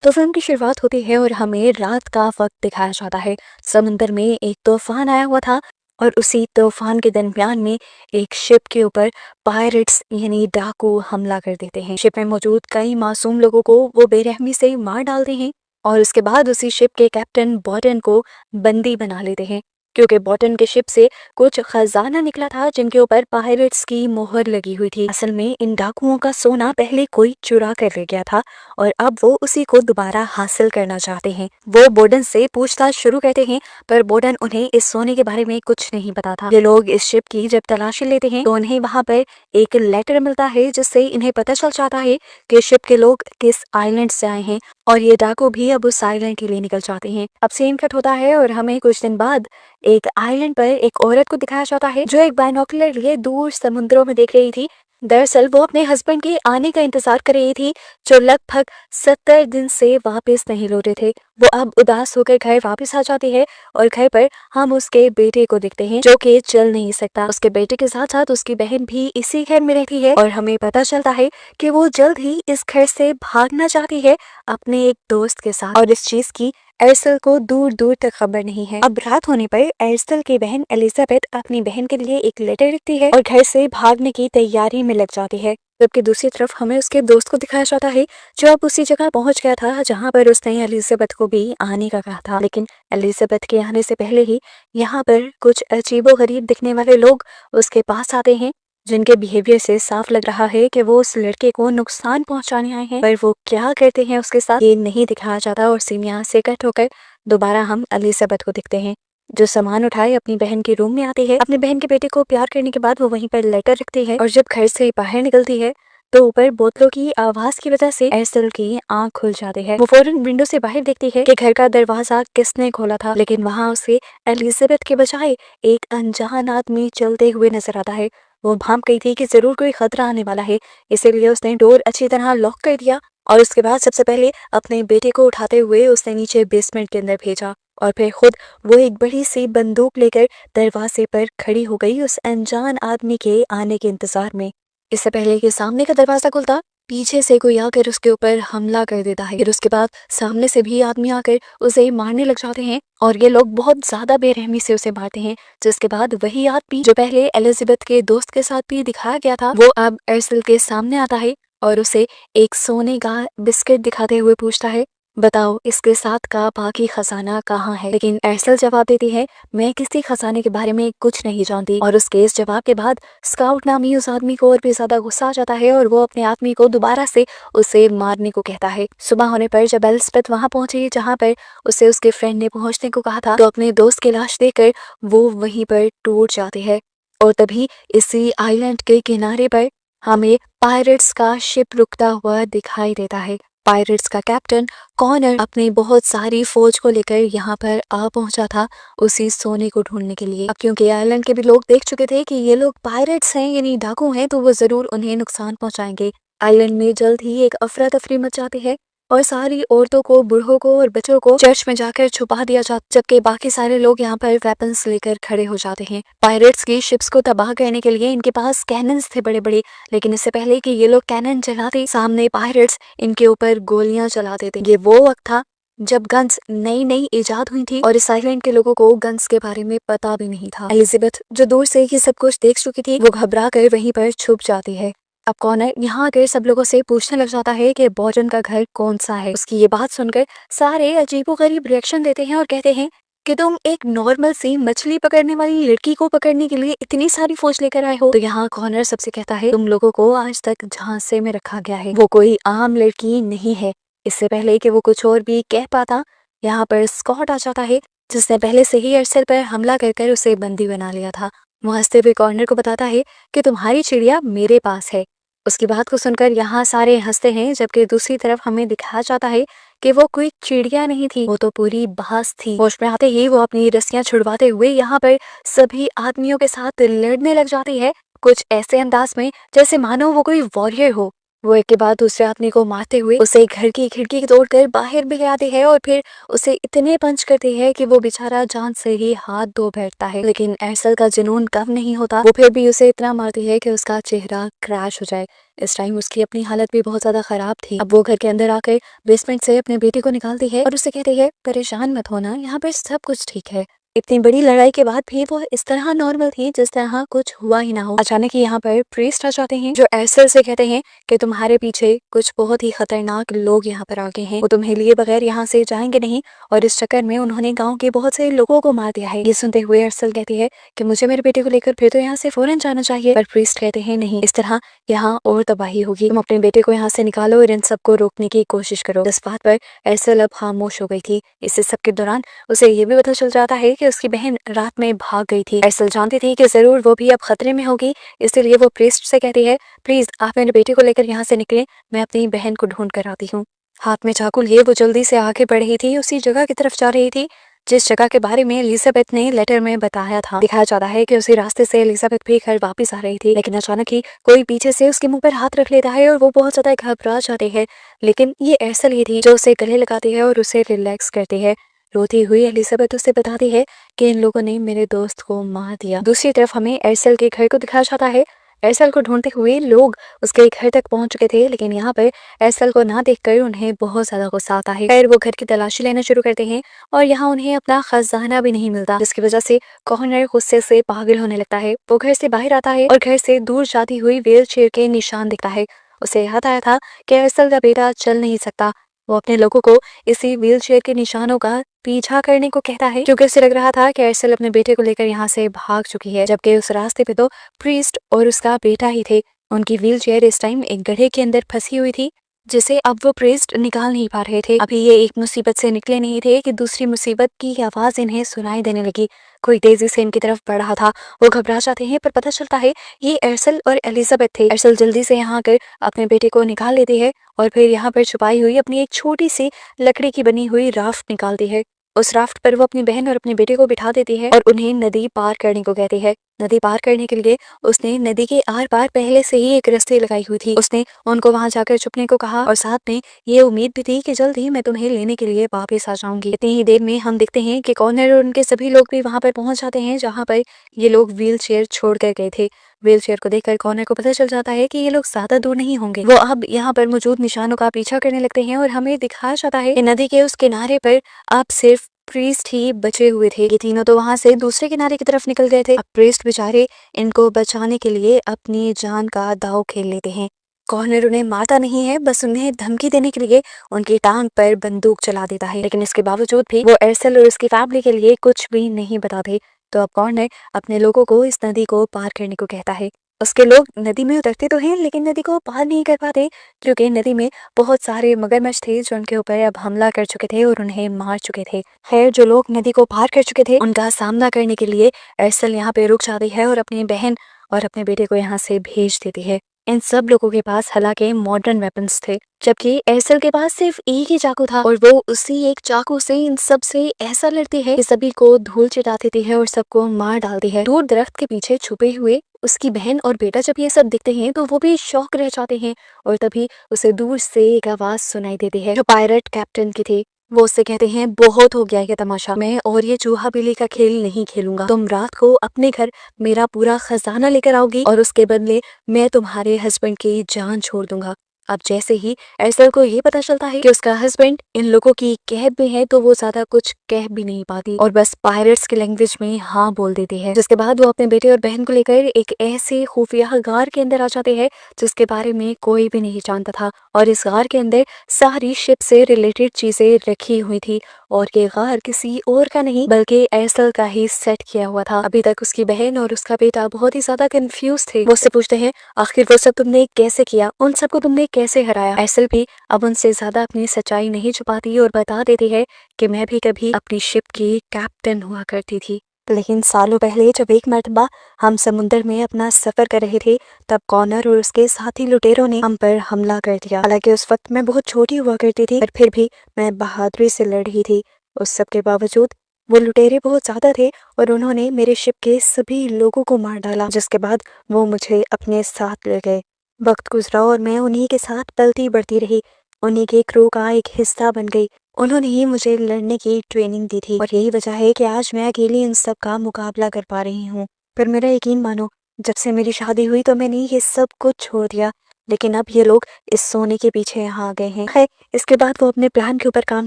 तो फिल्म की शुरुआत होती है और हमें रात का वक्त दिखाया जाता है। समंदर में एक तूफान आया हुआ था और उसी तूफान के दरमियान में एक शिप के ऊपर पायरेट्स यानी डाकू हमला कर देते हैं। शिप में मौजूद कई मासूम लोगों को वो बेरहमी से मार डालते हैं और उसके बाद उसी शिप के कैप्टन बॉटन को बंदी बना लेते हैं, क्योंकि बॉटन के शिप से कुछ खजाना निकला था जिनके ऊपर पायरेट्स की मोहर लगी हुई थी। असल में इन डाकुओं का सोना पहले कोई चुरा कर ले गया था और अब वो उसी को दोबारा हासिल करना चाहते हैं। वो बोर्डन से पूछताछ शुरू करते हैं, पर बोर्डन उन्हें इस सोने के बारे में कुछ नहीं पता था। ये लोग इस शिप की जब तलाशी लेते हैं तो उन्हें वहां पर एक लेटर मिलता है जिससे इन्हें पता चल जाता है कि शिप के लोग किस आइलैंड से आए हैं और ये डाकू भी अब उस आइलैंड के लिए निकल जाते हैं। अब सीन कट होता है और हमें कुछ दिन बाद एक आइलैंड पर एक औरत को दिखाया जाता है जो एक बाइनोकुलर लिए दूर समुद्रों में देख रही थी। दरअसल वो अपने हस्बैंड के आने का इंतजार कर रही थी, जो लगभग 70 दिन से वापस नहीं लौटे थे। वो अब उदास होकर घर वापस आ जाती है और घर पर हम उसके बेटे को देखते हैं जो कि चल नहीं सकता। उसके बेटे के साथ साथ उसकी बहन भी इसी घर में रहती है और हमें पता चलता है कि वो जल्द ही इस घर से भागना चाहती है अपने एक दोस्त के साथ, और इस चीज की एर्सल को दूर दूर तक खबर नहीं है। अब रात होने पर एर्सल की बहन एलिजाबेथ अपनी बहन के लिए एक लेटर लिखती है और घर से भागने की तैयारी में लग जाती है, जबकि दूसरी तरफ हमें उसके दोस्त को दिखाया जाता है जो अब उसी जगह पहुंच गया था जहां पर उसने एलिजाबेथ को भी आने का कहा था। लेकिन एलिजाबेथ के आने से पहले ही यहाँ पर कुछ अजीबोगरीब दिखने वाले लोग उसके पास आते हैं, जिनके बिहेवियर से साफ लग रहा है कि वो उस लड़के को नुकसान पहुंचाने आए हैं। पर वो क्या करते हैं उसके साथ ये नहीं दिखाया जाता और सीन यहाँ से कट होकर दोबारा हम एलिजाबेथ को दिखते हैं जो सामान उठाए अपनी बहन के रूम में आती है। अपनी बहन के बेटे को प्यार करने के बाद वो वहीं पर लेटर रखती है और जब घर से बाहर निकलती है तो ऊपर बोतलों की आवाज की वजह से एर्सल की आंख खुल जाती है। वो फौरन विंडो से बाहर देखती है कि घर का दरवाजा किसने खोला था, लेकिन वहां उसे एलिजाबेथ के बजाय एक अनजान आदमी चलते हुए नजर आता है। वो भांप गई थी कि जरूर कोई खतरा आने वाला है, इसीलिए उसने डोर अच्छी तरह लॉक कर दिया और उसके बाद सबसे पहले अपने बेटे को उठाते हुए उसने नीचे बेसमेंट के अंदर भेजा और फिर खुद वो एक बड़ी सी बंदूक लेकर दरवाजे पर खड़ी हो गई उस अनजान आदमी के आने के इंतजार में। इससे पहले कि सामने का दरवाजा खुलता, पीछे से कोई आकर उसके ऊपर हमला कर देता है। फिर उसके बाद सामने से भी आदमी आकर उसे मारने लग जाते हैं और ये लोग बहुत ज्यादा बेरहमी से उसे मारते हैं, जिसके बाद वही आदमी जो पहले एलिजाबेथ के दोस्त के साथ भी दिखाया गया था वो अब एर्सल के सामने आता है और उसे एक सोने का बिस्किट दिखाते हुए पूछता है, बताओ इसके साथ का बाकी खजाना कहाँ है। लेकिन एर्सल जवाब देती है, मैं किसी खजाने के बारे में कुछ नहीं जानती। और उसके इस जवाब के बाद स्काउट नामी उस आदमी को और भी ज्यादा गुस्सा आ जाता है और वो अपने आदमी को दोबारा से उसे मारने को कहता है। सुबह होने पर जब एलिजाबेथ वहां पहुंची जहां पर उसे उसके फ्रेंड ने पहुंचने को कहा था, तो अपने दोस्त की लाश देखकर वो वहीं पर टूट जाती है। और तभी इसी आइलैंड के किनारे पर हमें पायरेट्स का शिप रुकता हुआ दिखाई देता है। पायरेट्स का कैप्टन कॉनर अपनी बहुत सारी फौज को लेकर यहाँ पर आ पहुंचा था उसी सोने को ढूंढने के लिए। अब क्योंकि आइलैंड के भी लोग देख चुके थे कि ये लोग पायरेट्स हैं यानी डाकू हैं, तो वो जरूर उन्हें नुकसान पहुंचाएंगे। आइलैंड में जल्द ही एक अफरा तफरी मच जाती है और सारी औरतों को, बूढ़ों को और बच्चों को चर्च में जाकर छुपा दिया जाता, जबकि बाकी सारे लोग यहाँ पर वेपन्स लेकर खड़े हो जाते हैं। पायरेट्स की शिप्स को तबाह करने के लिए इनके पास कैनन्स थे बड़े बड़े, लेकिन इससे पहले कि ये लोग कैनन चलाते सामने पायरेट्स इनके ऊपर गोलियां चलाते थे। ये वो वक्त था जब गन्स नई नई इजाद हुई थी और इस आइलैंड के लोगों को गन्स के बारे में पता भी नहीं था। एलिजाबेथ जो दूर से ही सब कुछ देख चुकी थी वो घबरा कर वहीं पर छुप जाती है। अब कॉनर यहाँ आकर सब लोगों से पूछने लग जाता है कि बॉटन का घर कौन सा है। उसकी ये बात सुनकर सारे अजीबोगरीब रिएक्शन देते हैं और कहते हैं कि तुम एक नॉर्मल सी मछली पकड़ने वाली लड़की को पकड़ने के लिए इतनी सारी फौज लेकर आए हो। तो यहाँ कॉनर सबसे कहता है, तुम लोगों को आज तक झांसे में रखा गया है, वो कोई आम लड़की नहीं है। इससे पहले कि वो कुछ और भी कह पाता, यहाँ पर स्कॉट आ जाता है जिसने पहले से ही अरसल पर हमला कर उसे बंदी बना लिया था। वो हंसते हुए कॉर्नर को बताता है कि तुम्हारी चिड़िया मेरे पास है। उसकी बात को सुनकर यहाँ सारे हंसते हैं, जबकि दूसरी तरफ हमें दिखाया जाता है कि वो कोई चिड़िया नहीं थी, वो तो पूरी बाज थी। होश में आते ही वो अपनी रस्सियां छुड़वाते हुए यहाँ पर सभी आदमियों के साथ लड़ने लग जाती है, कुछ ऐसे अंदाज में जैसे मानो वो कोई वॉरियर हो। वो एक के बाद दूसरे आदमी को मारते हुए उसे घर की खिड़की तोड़कर बाहर भी ले आती है और फिर उसे इतने पंच करती है कि वो बेचारा जान से ही हाथ धो बैठता है। लेकिन एरसल का जुनून कम नहीं होता, वो फिर भी उसे इतना मारती है कि उसका चेहरा क्रैश हो जाए। इस टाइम उसकी अपनी हालत भी बहुत ज्यादा खराब थी। अब वो घर के अंदर आकर बेसमेंट से अपने बेटे को निकालती है और उसे कहती है, परेशान मत होना, यहाँ पर सब कुछ ठीक है। इतनी बड़ी लड़ाई के बाद भी वो इस तरह नॉर्मल थी जिस तरह कुछ हुआ ही ना हो। अचानक ही यहाँ पर प्रीस्ट आ जाते हैं जो एरसल से कहते हैं कि तुम्हारे पीछे कुछ बहुत ही खतरनाक लोग यहाँ पर आ गए हैं, वो तुम्हें लिए बगैर यहाँ से जाएंगे नहीं, और इस चक्कर में उन्होंने गांव के बहुत से लोगों को मार दिया है। ये सुनते हुए एरसल कहती है कि मुझे मेरे बेटे को लेकर फिर तो यहाँ से फौरन जाना चाहिए, पर प्रीस्ट कहते हैं नहीं, इस तरह यहाँ और तबाही होगी, तुम अपने बेटे को यहाँ से निकालो और इन सबको रोकने की कोशिश करो। इस बात पर एरसल अब खामोश हो गई थी। इस सब के दौरान उसे ये भी पता चल जाता है कि उसकी बहन रात में भाग गई थी। एरसल जानती थी कि जरूर वो भी अब खतरे में होगी, इसलिए वो प्रीस्ट से कहती है, प्लीज आप मेरे बेटे को लेकर यहाँ से निकले, मैं अपनी बहन को ढूंढ कर आती हूँ। हाथ में चाकू लिए वो जल्दी से आगे बढ़ रही थी, उसी जगह की तरफ जा रही थी जिस जगह के बारे में एलिजाबेथ ने लेटर में बताया था। दिखाया जाता है कि उसी रास्ते से एलिजाबेथ भी घर वापस आ रही थी, लेकिन अचानक ही कोई पीछे से उसके मुंह पर हाथ रख लेता है और वो बहुत ज्यादा घबरा जाती है। लेकिन ये एरसल ही थी जो उसे गले लगाती है और उसे रिलैक्स करती है। रोती हुई एलिजाबेथ उसे बताती है कि इन लोगों ने मेरे दोस्त को मार दिया। दूसरी तरफ हमें एरसल के घर को दिखाया जाता है। एरसल को ढूंढते हुए लोग उसके घर तक पहुंच चुके थे, लेकिन यहाँ पर एरसल को ना देखकर उन्हें बहुत ज्यादा गुस्सा आता है। फिर वो घर की तलाशी लेना शुरू करते हैं और यहाँ उन्हें अपना खजाना भी नहीं मिलता, जिसकी वजह से कॉर्नर गुस्से से पागल होने लगता है। वो घर से बाहर आता है और घर से दूर जाती हुई व्हील चेयर के निशान दिखता है। उसे याद आया था कि एरसल का बेटा चल नहीं सकता। वो अपने लोगों को इसी व्हील चेयर के निशानों का पीछा करने को कहता है, क्योंकि उसे लग रहा था कि एरसल अपने बेटे को लेकर यहाँ से भाग चुकी है, जबकि उस रास्ते पे तो प्रीस्ट और उसका बेटा ही थे। उनकी व्हील चेयर इस टाइम एक गड्ढे के अंदर फंसी हुई थी, जिसे अब वो प्रीस्ट निकाल नहीं पा रहे थे। अभी ये एक मुसीबत से निकले नहीं थे कि दूसरी मुसीबत की आवाज इन्हें सुनाई देने लगी। कोई तेजी से इनकी तरफ बढ़ रहा था। वो घबरा जाते हैं, पर पता चलता है ये एरसल और एलिजाबेथ थे। एरसल जल्दी से यहाँ आकर अपने बेटे को निकाल लेती है और फिर यहाँ पर छुपाई हुई अपनी एक छोटी सी लकड़ी की बनी हुई राफ्ट निकालती है। उस राफ्ट पर वो अपनी बहन और अपने बेटे को बिठा देती है और उन्हें नदी पार करने को कहती है। नदी पार करने के लिए उसने नदी के आर पार पहले से ही एक रस्सी लगाई हुई थी। उसने उनको वहां जाकर छुपने को कहा और साथ में ये उम्मीद भी थी कि जल्द ही मैं तुम्हें लेने के लिए वापस आ जाऊंगी। इतनी ही देर में हम देखते हैं कि कॉर्नर और उनके सभी लोग भी वहां पर पहुंच जाते हैं जहां पर ये लोग व्हील चेयर छोड़ कर गए थे। व्हील चेयर को देखकर कॉर्नर को पता चल जाता है कि ये लोग ज्यादा दूर नहीं होंगे। वो अब यहाँ पर मौजूद निशानों का पीछा करने लगते हैं और हमें दिखाया जाता है कि नदी के उस किनारे पर अब सिर्फ प्रीस्ट ही बचे हुए थे। ये तीनों तो वहां से दूसरे किनारे की तरफ निकल गए थे। अब प्रीस्ट बेचारे इनको बचाने के लिए अपनी जान का दांव खेल लेते हैं। कॉर्नर उन्हें मारता नहीं है, बस उन्हें धमकी देने के लिए उनकी टांग पर बंदूक चला देता है, लेकिन इसके बावजूद भी वो एरसल और उसकी फैमिली के लिए कुछ भी नहीं बताते। तो अब कॉर्नर अपने लोगों को इस नदी को पार करने को कहता है। उसके लोग नदी में उतरते तो हैं, लेकिन नदी को पार नहीं कर पाते, क्योंकि नदी में बहुत सारे मगरमच्छ थे जो उनके ऊपर अब हमला कर चुके थे और उन्हें मार चुके थे। खैर, जो लोग नदी को पार कर चुके थे उनका सामना करने के लिए एरसल यहाँ पे रुक जाती है और अपनी बहन और अपने बेटे को यहाँ से भेज देती है। इन सब लोगों के पास हालांकि मॉडर्न वेपन्स थे, जबकि एरसल के पास सिर्फ एक ही चाकू था और वो उसी एक चाकू से इन सब से ऐसा लड़ती है कि सभी को धूल चटा देती है और सबको मार डालती है। दूर दरख्त के पीछे छुपे हुए उसकी बहन और बेटा जब ये सब दिखते हैं तो वो भी शौक रह जाते हैं और तभी उसे दूर से एक आवाज सुनाई देती है जो पायलट कैप्टन की थी। वो उससे कहते हैं, बहुत हो गया ये तमाशा, मैं और ये चूहा बिल्ली का खेल नहीं खेलूंगा। तुम रात को अपने घर मेरा पूरा खजाना लेकर आओगी और उसके बदले मैं तुम्हारे हस्बैंड की जान छोड़ दूंगा। अब जैसे ही एरसल को ये पता चलता है कि उसका हस्बैंड इन लोगों की कैद में है, तो वो ज्यादा कुछ कह भी नहीं पाती और बस पायरेट्स की लैंग्वेज में हाँ बोल देती है। जिसके बाद वो अपने बेटे और बहन को लेकर एक ऐसे खुफिया गार के अंदर आ जाते हैं जिसके बारे में कोई भी नहीं जानता था, और इस गार के अंदर सारी शिप से रिलेटेड चीजें रखी हुई थी और ये गार किसी और का नहीं बल्कि एरसल का ही सेट किया हुआ था। अभी तक उसकी बहन और उसका बेटा बहुत ही ज्यादा कंफ्यूज थे। वो उससे पूछते हैं, आखिर वो सब तुमने कैसे किया, उन सबको तुमने कैसे हराया। एरसल भी अब उनसे ज्यादा अपनी सच्चाई नहीं छुपाती और बता देती है कि मैं भी कभी अपनी शिप की कैप्टन हुआ करती थी, लेकिन सालों पहले जब एक मर्तबा हम समुद्र में अपना सफर कर रहे थे तब कॉर्नर और उसके साथी लुटेरों ने हम पर हमला कर दिया। हालांकि उस वक्त मैं बहुत छोटी हुआ करती थी, पर फिर भी मैं बहादुरी से लड़ रही थी। उस सब के बावजूद वो लुटेरे बहुत ज्यादा थे और उन्होंने मेरे शिप के सभी लोगों को मार डाला, जिसके बाद वो मुझे अपने साथ ले गए। वक्त गुजरा और मैं उन्हीं के साथ पलती बढ़ती रही, उन्हीं के क्रू का एक हिस्सा बन गई। उन्होंने ही मुझे लड़ने की ट्रेनिंग दी थी और यही वजह है कि आज मैं अकेली इन सब का मुकाबला कर पा रही हूँ। पर मेरा यकीन मानो, जब से मेरी शादी हुई तो मैंने ये सब कुछ छोड़ दिया, लेकिन अब ये लोग इस सोने के पीछे यहाँ आ गए हैं। है, इसके बाद वो अपने प्लान के ऊपर काम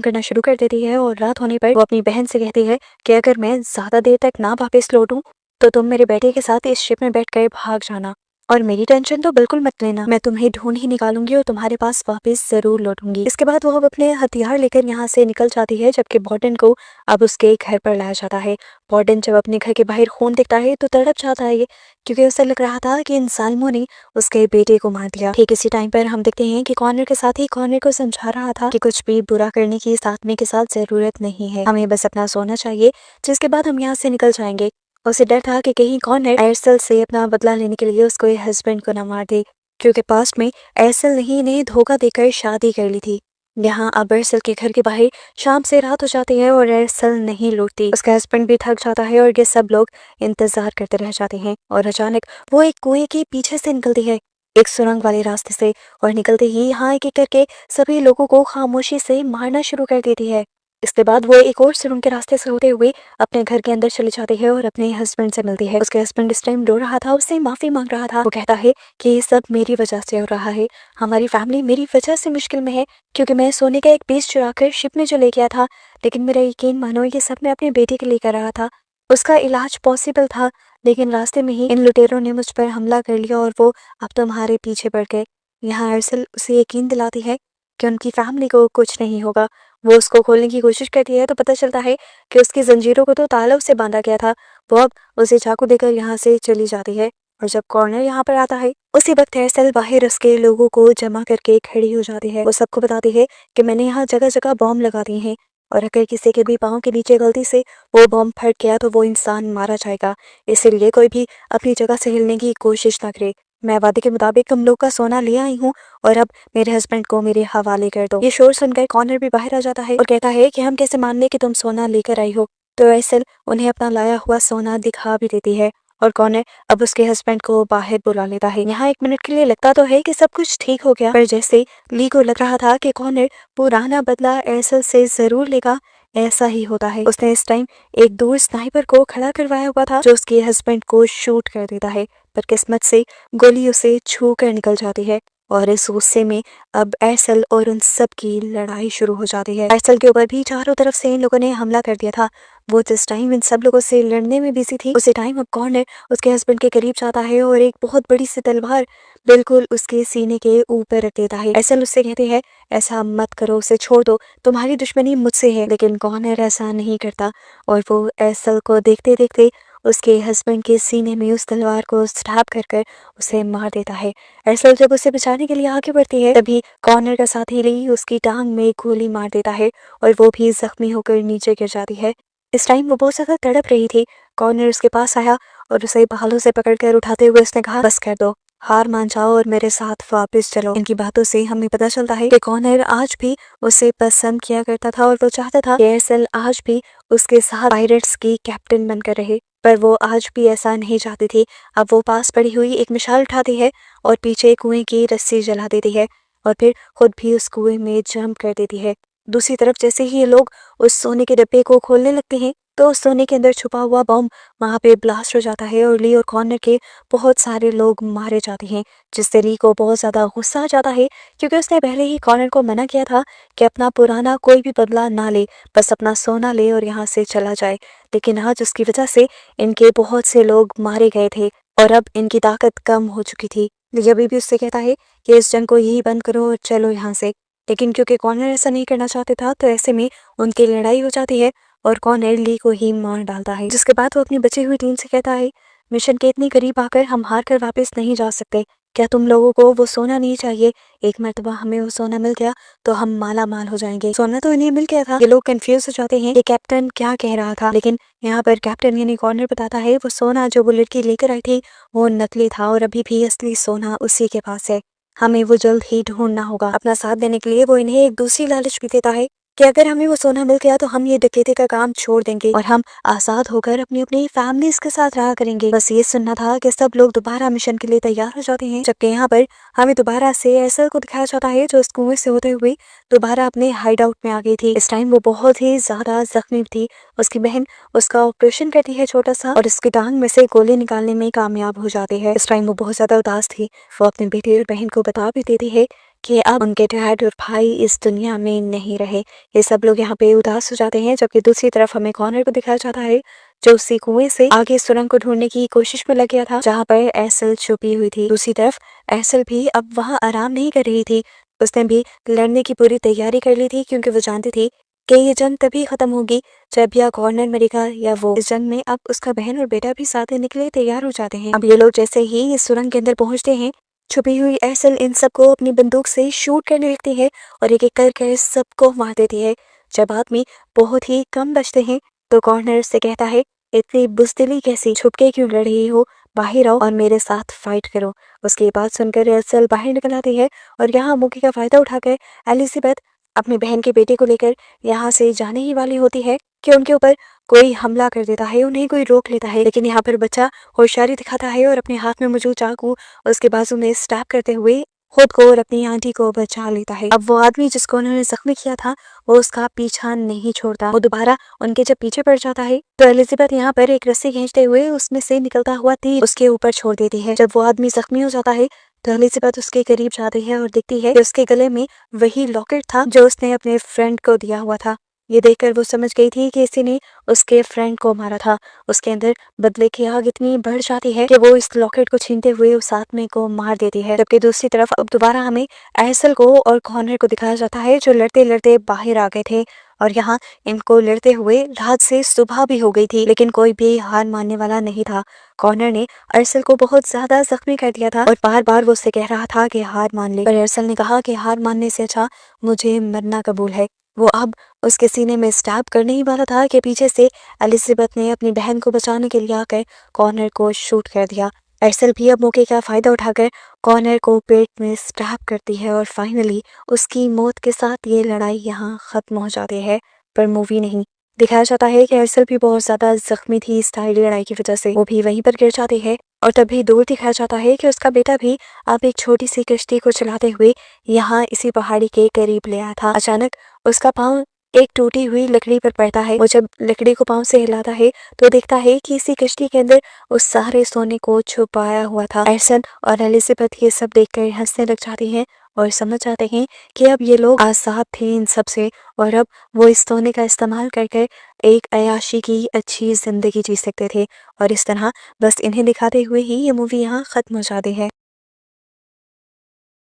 करना शुरू कर देती है और रात होने पर वो अपनी बहन से कहती है कि अगर मैं ज्यादा देर तक ना वापस लौटूं तो तुम मेरे बेटे के साथ इस शिप में बैठ कर भाग जाना और मेरी टेंशन तो बिल्कुल मत लेना, मैं तुम्हें ढूंढ ही निकालूंगी और तुम्हारे पास वापस जरूर लौटूंगी। इसके बाद वो अब अपने हथियार लेकर यहाँ से निकल जाती है, जबकि बॉर्डन को अब उसके घर पर लाया जाता है। बॉर्डन जब अपने घर के बाहर खून देखता है तो तड़प जाता है, क्योंकि उसे लग रहा था कि इन जालिमों ने उसके बेटे को मार दिया। ठीक इसी टाइम पर हम देखते हैं कि कॉर्नर के साथ ही कॉर्नर को समझा रहा था कि कुछ भी बुरा करने की इस आदमी के साथ जरूरत नहीं है, हमें बस अपना सोना चाहिए, जिसके बाद हम यहाँ से निकल जाएंगे। उसे डर था कि कहीं कॉर्नर एयरसेल से अपना बदला लेने के लिए उसको हस्बैंड को न मार दे, क्योंकि पास्ट में एयरसेल ने ही इन्हें धोखा देकर शादी कर ली थी। यहाँ अब एयरसेल के घर के बाहर शाम से रात हो जाती है और एयरसेल नहीं लौटती। उसका हस्बैंड भी थक जाता है और ये सब लोग इंतजार करते रह जाते हैं और अचानक वो एक कुएं के पीछे से निकलती है, एक सुरंग वाले रास्ते से, और निकलते ही यहाँ एक एक करके सभी लोगों को खामोशी से मारना शुरू कर देती है। इसके बाद वो एक और सुरंग के रास्ते से होते हुए अपने घर के अंदर चली जाती है और अपने हस्बैंड से मिलती है। उसके हस्बैंड इस टाइम रो रहा था, उससे माफी मांग रहा था। वो कहता है कि ये सब मेरी वजह से हो रहा है, हमारी फैमिली मेरी वजह से मुश्किल में है, क्योंकि मैं सोने का एक पीस चुरा कर शिप में जो ले गया था। लेकिन मेरा यकीन मानो, ये सब मैं अपने बेटे के लिए कर रहा था, उसका इलाज पॉसिबल था, लेकिन रास्ते में ही इन लुटेरों ने मुझ पर हमला कर लिया और वो अब तुम्हारे पीछे पड़ गए। यहाँ अरसल उसे यकीन दिलाती है कि उनकी फैमिली को कुछ नहीं होगा। वो उसको खोलने की कोशिश करती है तो पता चलता है कि उसकी जंजीरों को तो ताला से बांधा गया था। वो अब उसे चाकू देकर यहाँ से चली जाती है और जब कॉर्नर यहाँ पर आता है उसी वक्त एयरसेल बाहर उसके लोगों को जमा करके खड़ी हो जाती है। वो सबको बताती है कि मैंने यहाँ जगह जगह बॉम्ब लगा दिए हैं और अगर किसी के भी पाँव के नीचे गलती से वो बॉम्ब फट गया तो वो इंसान मारा जाएगा, इसीलिए कोई भी अपनी जगह से हिलने की कोशिश ना करे। मैं वादे के मुताबिक तुम लोग का सोना ले आई हूँ और अब मेरे हस्बैंड को मेरे हवाले कर दो। ये शोर सुनकर कॉर्नर भी बाहर आ जाता है और कहता है कि हम कैसे मान ले कि तुम सोना लेकर आई हो। तो एयरसेल उन्हें अपना लाया हुआ सोना दिखा भी देती है और कॉर्नर अब उसके हस्बैंड को बाहर बुला लेता है। यहाँ एक मिनट के लिए लगता तो है कि सब कुछ ठीक हो गया, पर जैसे ली को लग रहा था कि कॉर्नर पुराना बदला एयरसेल से जरूर लेगा, ऐसा ही होता है। उसने इस टाइम एक दूर स्नाइपर को खड़ा करवाया हुआ था जो उसके हस्बैंड को शूट कर देता है, पर किस्मत से गोली उसे छू कर निकल जाती है और इस गुस्से में अब एयरसेल और उन सब की लड़ाई शुरू हो जाती है। एयरसेल के ऊपर भी चारों तरफ से इन लोगों ने हमला कर दिया था। वो जिस टाइम इन सब लोगों से लड़ने में बिजी थी, उसी टाइम अब कॉर्नर उसके हस्बैंड के करीब जाता है और एक बहुत बड़ी सी तलवार बिल्कुल उसके सीने के ऊपर रख देता है। एयरसेल उससे कहती है ऐसा मत करो, उसे छोड़ दो, तुम्हारी दुश्मनी मुझसे है, लेकिन कॉर्नर ऐसा नहीं करता और वो एयरसेल को देखते देखते उसके हस्बैंड के सीने में उस तलवार को स्टैब कर कर उसे मार देता है। एयरसेल जब उसे बचाने के लिए आगे बढ़ती है तभी कॉर्नर का साथी ली उसकी टांग में गोली मार देता है और वो भी जख्मी होकर नीचे गिर जाती है। इस टाइम वो बहुत ज्यादा तड़प रही थी। कॉर्नर उसके पास आया और उसे बालों से पकड़कर उठाते हुए उसने कहा, बस कर दो, हार मान जाओ और मेरे साथ वापस चलो। इनकी बातों से हमें पता चलता है कि कॉर्नर आज भी उसे पसंद किया करता था और वो चाहता था कि एयरसेल आज भी उसके साथ पायरेट्स की कैप्टन बनकर रहे, पर वो आज भी ऐसा नहीं चाहती थी। अब वो पास पड़ी हुई एक मिसाल उठाती है और पीछे कुएं की रस्सी जला देती है और फिर खुद भी उस कुएं में जंप कर देती है। दूसरी तरफ जैसे ही ये लोग उस सोने के डिब्बे को खोलने लगते हैं तो उस सोने के अंदर छुपा हुआ बॉम्ब वहां पे ब्लास्ट हो जाता है और ली और कॉर्नर के बहुत सारे लोग मारे जाते हैं, जिससे ली को बहुत ज्यादा गुस्सा आ जाता है, क्योंकि उसने पहले ही कॉर्नर को मना किया था कि अपना पुराना कोई भी बदला ना ले, बस अपना सोना ले और यहाँ से चला जाए। लेकिन आज उसकी वजह से इनके बहुत से लोग मारे गए थे और अब इनकी ताकत कम हो चुकी थी। ली अभी भी उससे कहता है कि इस जंग को यही बंद करो और चलो यहाँ से, लेकिन क्योंकि कॉर्नर ऐसा नहीं करना चाहते था तो ऐसे में उनकी लड़ाई हो जाती है और कॉर्नर ली को ही मार डालता है। जिसके बाद वो अपनी बची हुई टीम से कहता है, मिशन के इतनी करीब आकर हम हार कर वापस नहीं जा सकते, क्या तुम लोगों को वो सोना नहीं चाहिए? एक मर्तबा हमें वो सोना मिल गया तो हम माला माल हो जाएंगे। सोना तो इन्हें मिल गया था। ये लोग कंफ्यूज हो जाते हैं कि कैप्टन क्या कह रहा था, लेकिन यहाँ पर कैप्टन यानी कॉर्नर बताता है वो सोना जो वो लड़की लेकर आई थी वो नकली था और अभी भी असली सोना उसी के पास है, हमें वो जल्द ही ढूंढना होगा। अपना साथ देने के लिए वो इन्हें एक दूसरी लालच भी देता है कि अगर हमें वो सोना मिल गया तो हम ये डकैती का काम छोड़ देंगे और हम आजाद होकर अपनी अपनी फैमिलीज के साथ रहा करेंगे। बस ये सुनना था कि सब लोग दोबारा मिशन के लिए तैयार हो जाते हैं, जबकि यहाँ पर हमें दोबारा से एसल को दिखाया जाता है जो इस कुएं से होते हुए दोबारा अपने हाइड आउट में आ गई थी। इस टाइम वो बहुत ही ज्यादा जख्मी थी। उसकी बहन उसका ऑपरेशन करती है छोटा सा और उसकी टांग में से गोली निकालने में कामयाब हो जाती है। इस टाइम वो बहुत ज्यादा उदास थी। वो अपने बेटे और बहन को बता भी देती है कि अब उनके डैड और भाई इस दुनिया में नहीं रहे। ये सब लोग यहाँ पे उदास हो जाते हैं, जबकि दूसरी तरफ हमें कॉर्नर को दिखाया जाता है जो उसी कुएं से आगे सुरंग को ढूंढने की कोशिश में लग गया था जहाँ पर एसल छुपी हुई थी। दूसरी तरफ एसल भी अब वहाँ आराम नहीं कर रही थी। उसने भी लड़ने की पूरी तैयारी कर ली थी क्योंकि वो जानती थी कि ये जंग तभी खत्म होगी जब या कॉर्नर मरेगा या वो। इस जंग में अब उसका बहन और बेटा भी साथ देने के लिए तैयार हो जाते हैं। अब ये लोग जैसे ही इस सुरंग के अंदर पहुंचते हैं, छुपी हुई एसल इन सबको अपनी बंदूक से शूट करने लगती है और एक एक कर सबको मार देती है। जब आदमी बहुत ही कम बचते हैं तो कॉर्नर से कहता है, इतनी बुजदिली कैसी, छुप के क्यों लड़ रही हो, बाहर आओ और मेरे साथ फाइट करो। उसकी बात सुनकर एसल बाहर निकल आती है और यहाँ मौके का फायदा उठाकर एलिजाबेथ अपनी बहन के बेटे को लेकर यहाँ से जाने ही वाली होती है कि उनके ऊपर कोई हमला कर देता है, उन्हें कोई रोक लेता है। लेकिन यहाँ पर बच्चा होशियारी दिखाता है और अपने हाथ में मौजूद चाकू उसके बाजू में स्टैब करते हुए खुद को और अपनी आंटी को बचा लेता है। अब वो आदमी जिसको उन्होंने जख्मी किया था वो उसका पीछा नहीं छोड़ता। वो दोबारा उनके जब पीछे पड़ जाता है तो एलिजाबेथ यहाँ पर एक रस्सी खींचते हुए उसमें से निकलता हुआ तीर उसके ऊपर छोड़ देती है। जब वो आदमी जख्मी हो जाता है तो एलिजाबेथ उसके करीब जाती है और देखती है कि उसके गले में वही लॉकेट था जो उसने अपने फ्रेंड को दिया हुआ था। ये देखकर वो समझ गई थी कि इसी ने उसके फ्रेंड को मारा था। उसके अंदर बदले की आग इतनी बढ़ जाती है कि वो इस लॉकेट को छीनते हुए उस आदमी को मार देती है। जबकि दूसरी तरफ अब दोबारा हमें एसल को और कॉर्नर को दिखाया जाता है जो लड़ते लड़ते बाहर आ गए थे और यहाँ इनको लड़ते हुए रात से सुबह भी हो गई थी, लेकिन कोई भी हार मानने वाला नहीं था। कॉर्नर ने अरसल को बहुत ज्यादा जख्मी कर दिया था और बार बार वो उससे कह रहा था कि हार मान ले, पर अरसल ने कहा कि हार मानने से अच्छा मुझे मरना कबूल है। वो अब उसके सीने में स्टैब करने ही वाला था कि पीछे से एलिजाबेथ ने अपनी बहन को बचाने के लिए आकर कॉर्नर को शूट कर दिया। एरसल भी अब मौके का फायदा उठाकर कॉर्नर को पेट में स्टैब करती है और फाइनली उसकी मौत के साथ ये लड़ाई यहाँ खत्म हो जाती है। पर मूवी नहीं दिखाया जाता है कि एरसल भी बहुत ज्यादा जख्मी थी इस सारी लड़ाई की वजह से, वो भी वहीं पर गिर जाती है और तभी दूर दिखाया जाता है कि उसका बेटा भी अब एक छोटी सी कश्ती को चलाते हुए यहाँ इसी पहाड़ी के करीब ले आया था। अचानक उसका पाँव एक टूटी हुई लकड़ी पर पड़ता है। वो जब लकड़ी को पाँव से हिलाता है तो देखता है कि इसी कश्ती के अंदर उस सारे सोने को छुपाया हुआ था। एरसन और एलिजाबेथ ये सब देखकर हंसने लग जाती हैं और समझ जाते हैं कि अब ये लोग आजाद थे इन सब से और अब वो इस सोने का इस्तेमाल करके एक अयाशी की अच्छी जिंदगी जी सकते थे। और इस तरह बस इन्हें दिखाते हुए ही ये मूवी यहाँ खत्म हो जाती है।